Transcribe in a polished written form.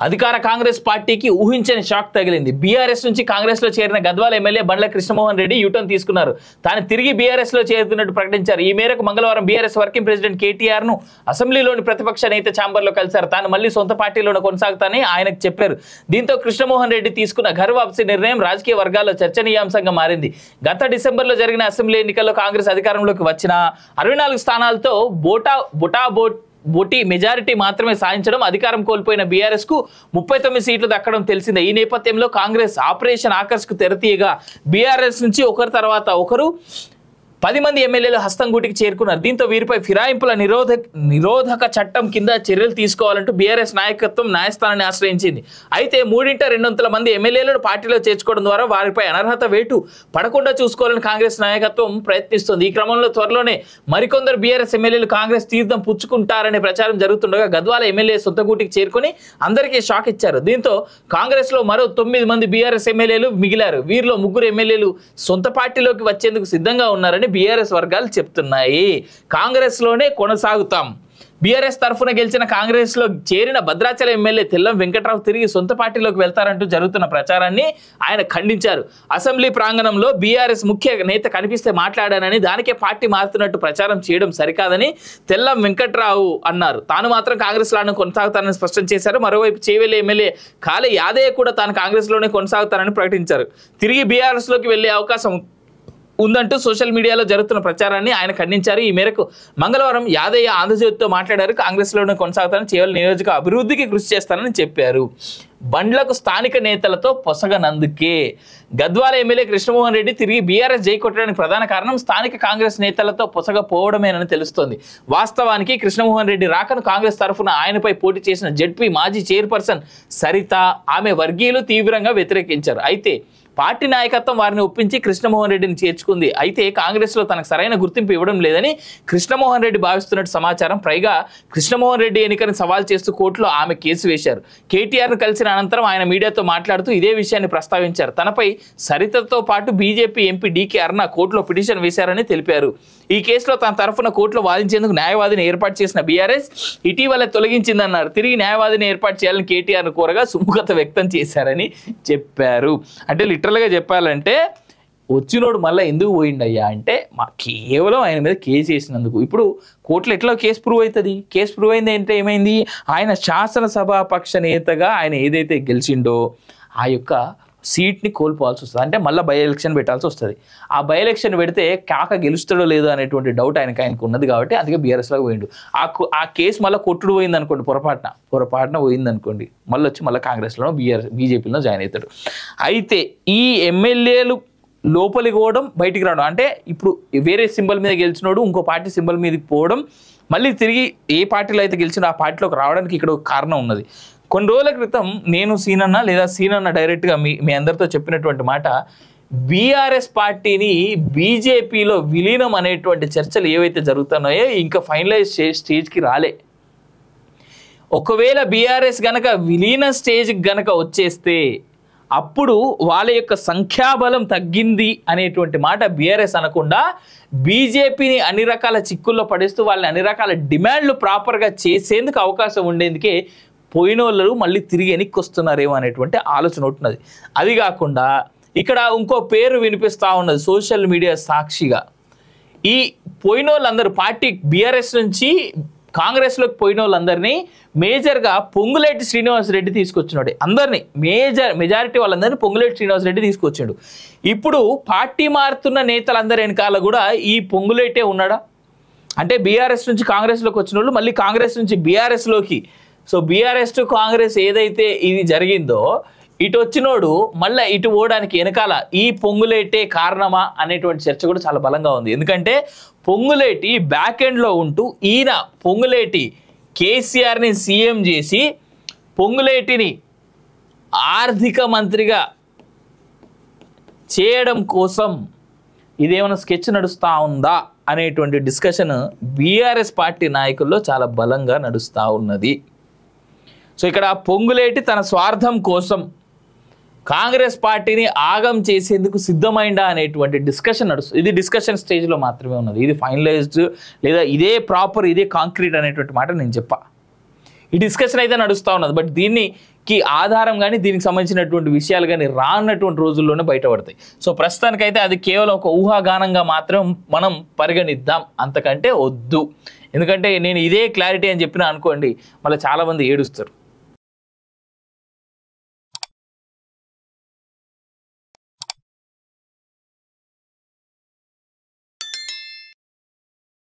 అధికార కాంగ్రెస్ పార్టీకి ఊహించని షాక్ తగిలింది. బీఆర్ఎస్ నుంచి కాంగ్రెస్ లో చేరిన గద్వాల ఎమ్మెల్యే బండ్ల కృష్ణమోహన్ రెడ్డి యూటర్న్ తీసుకున్నారు. తాను తిరిగి బీఆర్ఎస్ లో చేరుతున్నట్టు ప్రకటించారు. ఈ మేరకు మంగళవారం బీఆర్ఎస్ వర్కింగ్ ప్రెసిడెంట్ కేటీఆర్ ను అసెంబ్లీలోని ప్రతిపక్ష నేత ఛాంబర్ లో కలిశారు. తాను మళ్ళీ సొంత పార్టీలోనే కొనసాగుతానని ఆయనకు చెప్పారు. దీంతో కృష్ణమోహన్ రెడ్డి తీసుకున్న ఘర్ వాపసీ నిర్ణయం రాజకీయ వర్గాల్లో చర్చనీయాంశంగా మారింది. గత డిసెంబర్లో జరిగిన అసెంబ్లీ ఎన్నికల్లో కాంగ్రెస్ అధికారంలోకి వచ్చిన 64 స్థానాలతో బోటి మెజారిటీ మాత్రమే సాధించడం, అధికారం కోల్పోయిన బీఆర్ఎస్ కు 39 సీట్లు దక్కడం తెలిసిందే. ఈ నేపథ్యంలో కాంగ్రెస్ ఆపరేషన్ ఆకర్ష్ కు తెరతీయగా బీఆర్ఎస్ నుంచి ఒకరి తర్వాత ఒకరు 10 మంది ఎమ్మెల్యేలు హస్తంగూటికి చేరుకున్నారు. దీంతో వీరిపై ఫిరాయింపుల నిరోధక చట్టం కింద చర్యలు తీసుకోవాలంటూ బీఆర్ఎస్ నాయకత్వం న్యాయస్థానాన్ని ఆశ్రయించింది. అయితే 200 మంది ఎమ్మెల్యేలను పార్టీలో చేర్చుకోవడం ద్వారా వారిపై అనర్హత వేటు పడకుండా చూసుకోవాలని కాంగ్రెస్ నాయకత్వం ప్రయత్నిస్తోంది. ఈ క్రమంలో త్వరలోనే మరికొందరు బీఆర్ఎస్ ఎమ్మెల్యేలు కాంగ్రెస్ తీర్థం పుచ్చుకుంటారనే ప్రచారం జరుగుతుండగా గద్వాల ఎమ్మెల్యే సొంతగూటికి చేరుకుని అందరికీ షాక్ ఇచ్చారు. దీంతో కాంగ్రెస్ లో మరో 9 మంది బీఆర్ఎస్ ఎమ్మెల్యేలు మిగిలారు. వీరిలో 3 ఎమ్మెల్యేలు సొంత పార్టీలోకి వచ్చేందుకు సిద్ధంగా ఉన్నారని బీఆర్ఎస్ వర్గాలు చెప్తున్నాయి. కాంగ్రెస్ లోనే కొనసాగుతాం. బీఆర్ఎస్ తరఫున గెలిచిన కాంగ్రెస్ లో చేరిన భద్రాచలం ఎమ్మెల్యే తెల్లం వెంకట్రావు తిరిగి సొంత పార్టీలోకి వెళ్తారంటూ జరుగుతున్న ప్రచారాన్ని ఆయన ఖండించారు. అసెంబ్లీ ప్రాంగణంలో బీఆర్ఎస్ ముఖ్య నేత కనిపిస్తే మాట్లాడానని, దానికే పార్టీ మారుతున్నట్టు ప్రచారం చేయడం సరికాదని తెల్లం వెంకట్రావు అన్నారు. తాను మాత్రం కాంగ్రెస్ లోనే కొనసాగుతానని స్పష్టం చేశారు. మరోవైపు చేవెళ్లి ఎమ్మెల్యే కాళే యాదయ్య కూడా తాను కాంగ్రెస్ లోనే కొనసాగుతానని ప్రకటించారు. తిరిగి బీఆర్ఎస్ లోకి వెళ్లే అవకాశం ఉందంటూ సోషల్ మీడియాలో జరుగుతున్న ప్రచారాన్ని ఆయన ఖండించారు. ఈ మేరకు మంగళవారం యాదయ్య ఆంధ్రజ్యోతితో మాట్లాడారు. కాంగ్రెస్లోనే కొనసాగుతానని, కేవలం నియోజక అభివృద్ధికి కృషి చేస్తానని చెప్పారు. బండ్లకు స్థానిక నేతలతో పొసగనందుకే గద్వాల ఎమ్మెల్యే కృష్ణమోహన్ రెడ్డి తిరిగి బీఆర్ఎస్ జై కొట్టడానికి ప్రధాన కారణం స్థానిక కాంగ్రెస్ నేతలతో పొసగపోవడమేనని తెలుస్తోంది. వాస్తవానికి కృష్ణమోహన్ రెడ్డి రాకను కాంగ్రెస్ తరఫున ఆయనపై పోటీ చేసిన జెడ్పీ మాజీ చైర్పర్సన్ సరిత, ఆమె వర్గీయులు తీవ్రంగా వ్యతిరేకించారు. అయితే పార్టీ నాయకత్వం వారిని ఒప్పించి కృష్ణమోహన్ రెడ్డిని చేర్చుకుంది. అయితే కాంగ్రెస్ లో తనకు సరైన గుర్తింపు ఇవ్వడం లేదని కృష్ణమోహన్ రెడ్డి భావిస్తున్నట్టు సమాచారం. పైగా కృష్ణమోహన్ రెడ్డి ఎన్నికను సవాల్ చేస్తూ కోర్టులో ఆమె కేసు వేశారు. కేటీఆర్ ను కలిసిన అనంతరం ఆయన మీడియాతో మాట్లాడుతూ ఇదే విషయాన్ని ప్రస్తావించారు. తనపై సరితతో పాటు బీజేపీ ఎంపీ డీకే అరుణ కోర్టులో పిటిషన్ వేశారని తెలిపారు. ఈ కేసులో తన తరఫున కోర్టులో వాదించేందుకు న్యాయవాదిని ఏర్పాటు చేసిన బీఆర్ఎస్ ఇటీవల తొలగించిందన్నారు. తిరిగి న్యాయవాదిని ఏర్పాటు చేయాలని కేటీఆర్ కోరగా సుముఖత వ్యక్తం చేశారని చెప్పారు. అంటే లిటరల్గా చెప్పాలంటే వచ్చినోడు మళ్ళీ ఎందుకు పోయిండయ్యా అంటే కేవలం ఆయన మీద కేసు వేసినందుకు. ఇప్పుడు కోర్టులో ఎట్లా కేసు ప్రూవ్ అవుతుంది? కేసు ప్రూవ్ అయింది అంటే ఏమైంది? ఆయన శాసనసభాపక్ష నేతగా ఆయన ఏదైతే గెలిచిండో ఆ యొక్క సీట్ని కోల్పోవాల్సి వస్తుంది. అంటే మళ్ళీ బై ఎలక్షన్ పెట్టాల్సి వస్తుంది. ఆ బై ఎలక్షన్ పెడితే కాక గెలుస్తాడో లేదో అనేటువంటి డౌట్ ఆయనకు ఉన్నది కాబట్టి అందుకే బీఆర్ఎస్లోకి పోయిండు. ఆ కేసు మళ్ళీ కొట్టుడు పోయింది అనుకోండి, పొరపాటున పోయింది అనుకోండి, మళ్ళీ వచ్చి మళ్ళీ కాంగ్రెస్లోనో బీజేపీలో జాయిన్ అవుతాడు. అయితే ఈ ఎమ్మెల్యేలు లోపలికి పోవడం, బయటికి రావడం, అంటే ఇప్పుడు వేరే సింబల్ మీద గెలిచినోడు ఇంకో పార్టీ సింబల్ మీదకి పోవడం, మళ్ళీ తిరిగి ఏ పార్టీలో అయితే గెలిచినో ఆ పార్టీలోకి రావడానికి ఇక్కడ ఒక కారణం ఉన్నది. కొన్ని రోజుల క్రితం నేను సీనన్న లేదా సీనన్న డైరెక్ట్గా మీ అందరితో చెప్పినటువంటి మాట, బీఆర్ఎస్ పార్టీని బీజేపీలో విలీనం అనేటువంటి చర్చలు ఏవైతే జరుగుతున్నాయో ఇంకా ఫైనలైజ్ స్టేజ్కి రాలే. ఒకవేళ బీఆర్ఎస్ గనక విలీన స్టేజ్కి గనక వచ్చేస్తే అప్పుడు వాళ్ళ యొక్క సంఖ్యాబలం తగ్గింది అనేటువంటి మాట బీఆర్ఎస్ అనకుండా బీజేపీని అన్ని రకాల చిక్కుల్లో పడేస్తూ వాళ్ళని అన్ని రకాల డిమాండ్లు ప్రాపర్గా చేసేందుకు అవకాశం ఉండేందుకే పోయిన వాళ్ళు మళ్ళీ తిరిగి వెనక్కి వస్తున్నారేమో అనేటువంటి ఆలోచన ఉంటున్నది. అది కాకుండా ఇక్కడ ఇంకో పేరు వినిపిస్తూ ఉన్నది సోషల్ మీడియా సాక్షిగా. ఈ పోయిన వాళ్ళందరూ పార్టీ బీఆర్ఎస్ నుంచి కాంగ్రెస్లోకి పోయిన వాళ్ళందరినీ మేజర్గా పొంగులేటి శ్రీనివాసరెడ్డి తీసుకొచ్చినాడు. అందరినీ మెజారిటీ వాళ్ళందరినీ పొంగులేటి శ్రీనివాసరెడ్డి తీసుకొచ్చాడు. ఇప్పుడు పార్టీ మారుతున్న నేతలందరి వెనకాల కూడా ఈ పొంగులేటే ఉన్నాడా? అంటే బీఆర్ఎస్ నుంచి కాంగ్రెస్లోకి వచ్చిన వాళ్ళు మళ్ళీ కాంగ్రెస్ నుంచి బీఆర్ఎస్లోకి, సో బీఆర్ఎస్ టు కాంగ్రెస్ ఏదైతే ఇది జరిగిందో ఇటు వచ్చినోడు మళ్ళీ ఇటు పోవడానికి వెనకాల ఈ పొంగులేటే కారణమా అనేటువంటి చర్చ కూడా చాలా బలంగా ఉంది. ఎందుకంటే పొంగులేటి బ్యాక్ ఎండ్లో ఉంటూ ఈయన పొంగులేటి కేసీఆర్ని సీఎం చేసి పొంగులేటిని ఆర్థిక మంత్రిగా చేయడం కోసం ఇదేమైనా స్కెచ్ నడుస్తూ ఉందా అనేటువంటి డిస్కషన్ బీఆర్ఎస్ పార్టీ నాయకుల్లో చాలా బలంగా నడుస్తూ ఉన్నది. సో ఇక్కడ పొంగులేటి తన స్వార్థం కోసం కాంగ్రెస్ పార్టీని ఆగం చేసేందుకు సిద్ధమైందా అనేటువంటి డిస్కషన్ నడుస్తుంది. ఇది డిస్కషన్ స్టేజ్లో మాత్రమే ఉన్నది. ఇది ఫైనలైజ్డ్ లేదా ఇదే ప్రాపర్ ఇదే కాంక్రీట్ అనేటువంటి మాట నేను చెప్పా. ఈ డిస్కషన్ అయితే నడుస్తూ ఉన్నది. బట్ దీన్ని కి ఆధారం కానీ దీనికి సంబంధించినటువంటి విషయాలు కానీ రానటువంటి రోజుల్లోనే బయటపడతాయి. సో ప్రస్తుతానికైతే అది కేవలం ఒక ఊహాగానంగా మాత్రం మనం పరిగణిద్దాం, అంతకంటే వద్దు. ఎందుకంటే నేను ఇదే క్లారిటీ అని చెప్పినా అనుకోండి, మళ్ళీ చాలామంది ఏడుస్తారు.